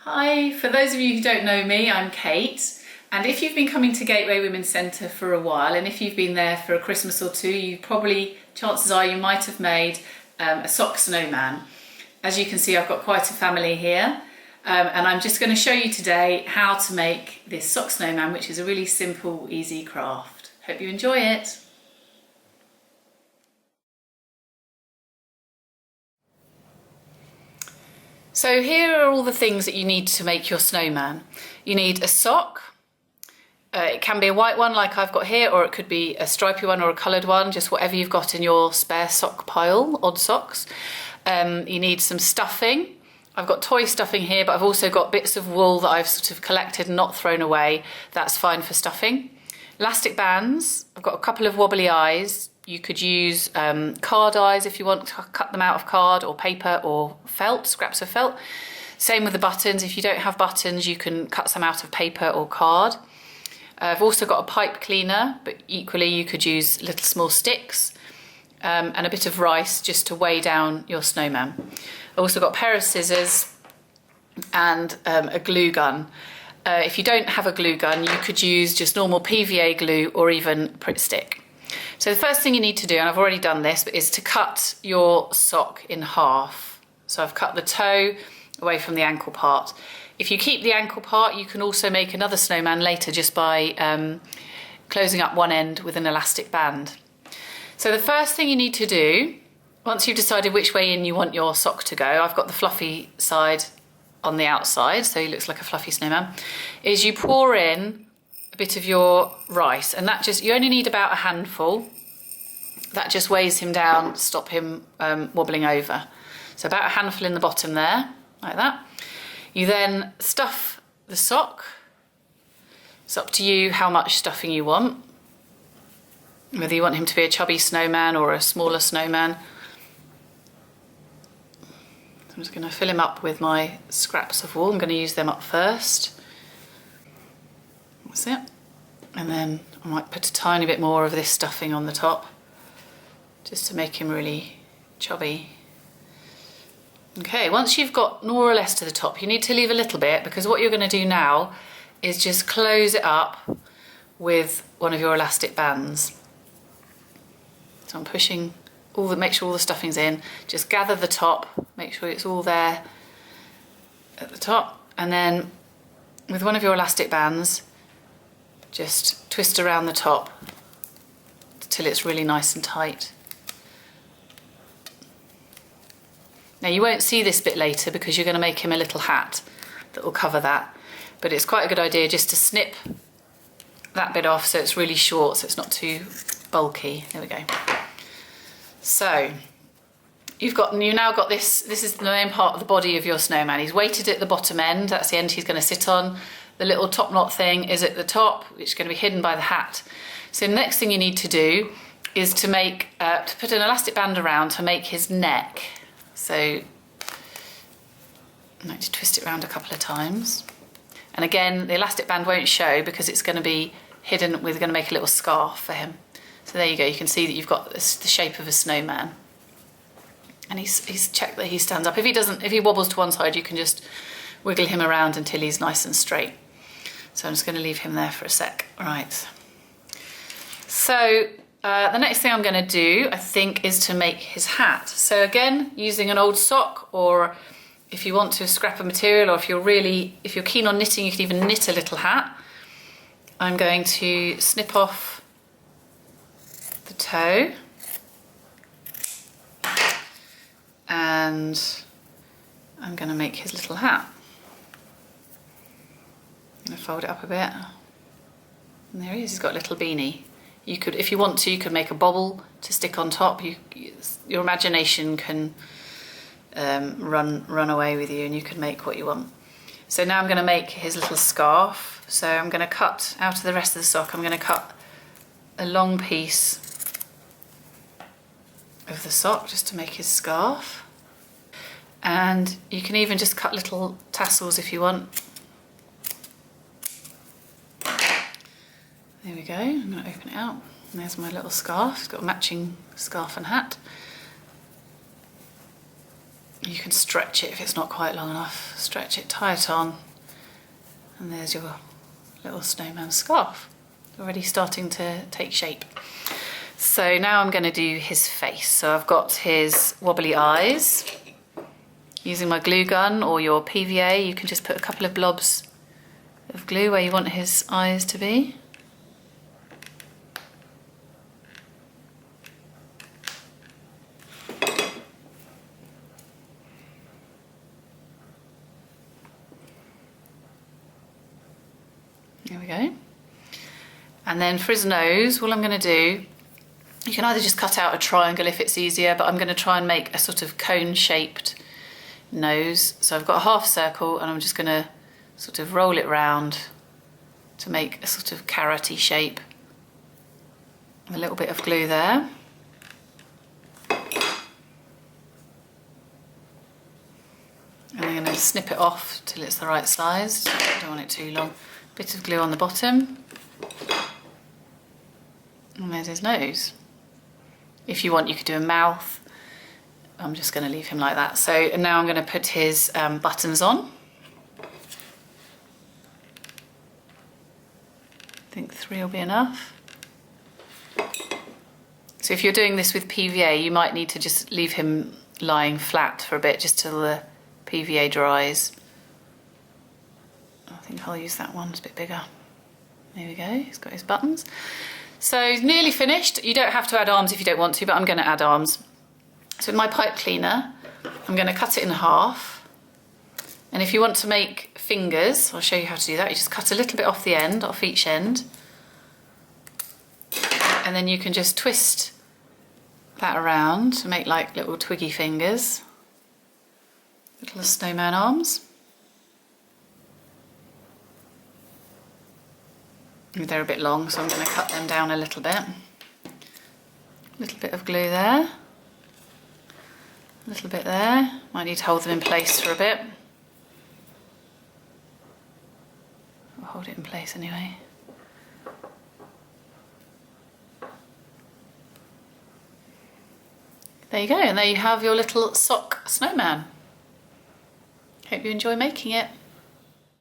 Hi, for those of you who don't know me, I'm Kate, and if you've been coming to Gateway Women's Centre for a while, and if you've been there for a Christmas or two, you probably, chances are you might have made a sock snowman. As you can see, I've got quite a family here, and I'm just going to show you today how to make this sock snowman, which is a really simple, easy craft. Hope you enjoy it. So here are all the things that you need to make your snowman. You need a sock. It can be a white one like I've got here, or it could be a stripy one or a coloured one, just whatever you've got in your spare sock pile, odd socks. You need some stuffing. I've got toy stuffing here, but I've also got bits of wool that I've sort of collected and not thrown away. That's fine for stuffing. Elastic bands. I've got a couple of wobbly eyes. You could use card eyes if you want to cut them out of card or paper or felt, scraps of felt. Same with the buttons. If you don't have buttons, you can cut some out of paper or card. I've also got a pipe cleaner, but equally you could use little small sticks and a bit of rice just to weigh down your snowman. I've also got a pair of scissors and a glue gun. If you don't have a glue gun, you could use just normal PVA glue or even Pritt stick. So the first thing you need to do, and I've already done this, but is to cut your sock in half. So I've cut the toe away from the ankle part. If you keep the ankle part, you can also make another snowman later just by closing up one end with an elastic band. So the first thing you need to do, once you've decided which way in you want your sock to go, I've got the fluffy side on the outside, so he looks like a fluffy snowman, is you pour in a bit of your rice, and that just, you only need about a handful. That just weighs him down, stop him wobbling over. So about a handful in the bottom there, like that. You then stuff the sock. It's up to you how much stuffing you want, whether you want him to be a chubby snowman or a smaller snowman. So I'm just going to fill him up with my scraps of wool. I'm going to use them up first. That's it. And then I might put a tiny bit more of this stuffing on the top, just to make him really chubby. Okay, once you've got more or less to the top, you need to leave a little bit, because what you're going to do now is just close it up with one of your elastic bands. So I'm pushing make sure all the stuffing's in. Just gather the top, make sure it's all there at the top, and then with one of your elastic bands, just twist around the top till it's really nice and tight. Now you won't see this bit later because you're going to make him a little hat that will cover that, but it's quite a good idea just to snip that bit off so it's really short, so it's not too bulky. There we go. So you've now got this is the main part of the body of your snowman. He's weighted at the bottom end, that's the end he's going to sit on. The little top knot thing is at the top, which is going to be hidden by the hat. So the next thing you need to do is to put an elastic band around to make his neck. So I like to twist it around a couple of times. And again, the elastic band won't show because it's going to be hidden. We're going to make a little scarf for him. So there you go, you can see that you've got the shape of a snowman. And he's checked that he stands up. If he wobbles to one side, you can just wiggle him around until he's nice and straight. So I'm just going to leave him there for a sec. Right. So the next thing I'm going to do, I think, is to make his hat. So again, using an old sock, or if you want to scrap a material, or if you're keen on knitting, you could even knit a little hat. I'm going to snip off the toe, and I'm going to make his little hat. I'm going to fold it up a bit. And there he is, he's got a little beanie. You could, if you want to, you could make a bobble to stick on top. Your imagination can run away with you, and you can make what you want. So now I'm going to make his little scarf. So I'm going to cut out of the rest of the sock, I'm going to cut a long piece of the sock just to make his scarf. And you can even just cut little tassels if you want. There we go, I'm going to open it out. And there's my little scarf. It's got a matching scarf and hat. You can stretch it if it's not quite long enough. Stretch it, tie it on, and there's your little snowman scarf. Already starting to take shape. So now I'm going to do his face. So I've got his wobbly eyes. Using my glue gun or your PVA, you can just put a couple of blobs of glue where you want his eyes to be. There we go. And then for his nose, all I'm going to do, you can either just cut out a triangle if it's easier, but I'm going to try and make a sort of cone-shaped nose. So I've got a half circle and I'm just going to sort of roll it round to make a sort of carroty shape. A little bit of glue there. And I'm going to snip it off till it's the right size. I don't want it too long. Bit of glue on the bottom. And there's his nose. If you want, you could do a mouth. I'm just going to leave him like that. So now I'm going to put his buttons on. I think 3 will be enough. So if you're doing this with PVA, you might need to just leave him lying flat for a bit, just till the PVA dries. I think I'll use that one, it's a bit bigger. There we go, he's got his buttons. So he's nearly finished. You don't have to add arms if you don't want to, but I'm going to add arms. So with my pipe cleaner, I'm going to cut it in half. And if you want to make fingers, I'll show you how to do that. You just cut a little bit off the end, off each end. And then you can just twist that around to make like little twiggy fingers. Little snowman arms. They're a bit long, so I'm going to cut them down a little bit. A little bit of glue there. A little bit there. Might need to hold them in place for a bit. I'll hold it in place anyway. There you go, and there you have your little sock snowman. Hope you enjoy making it.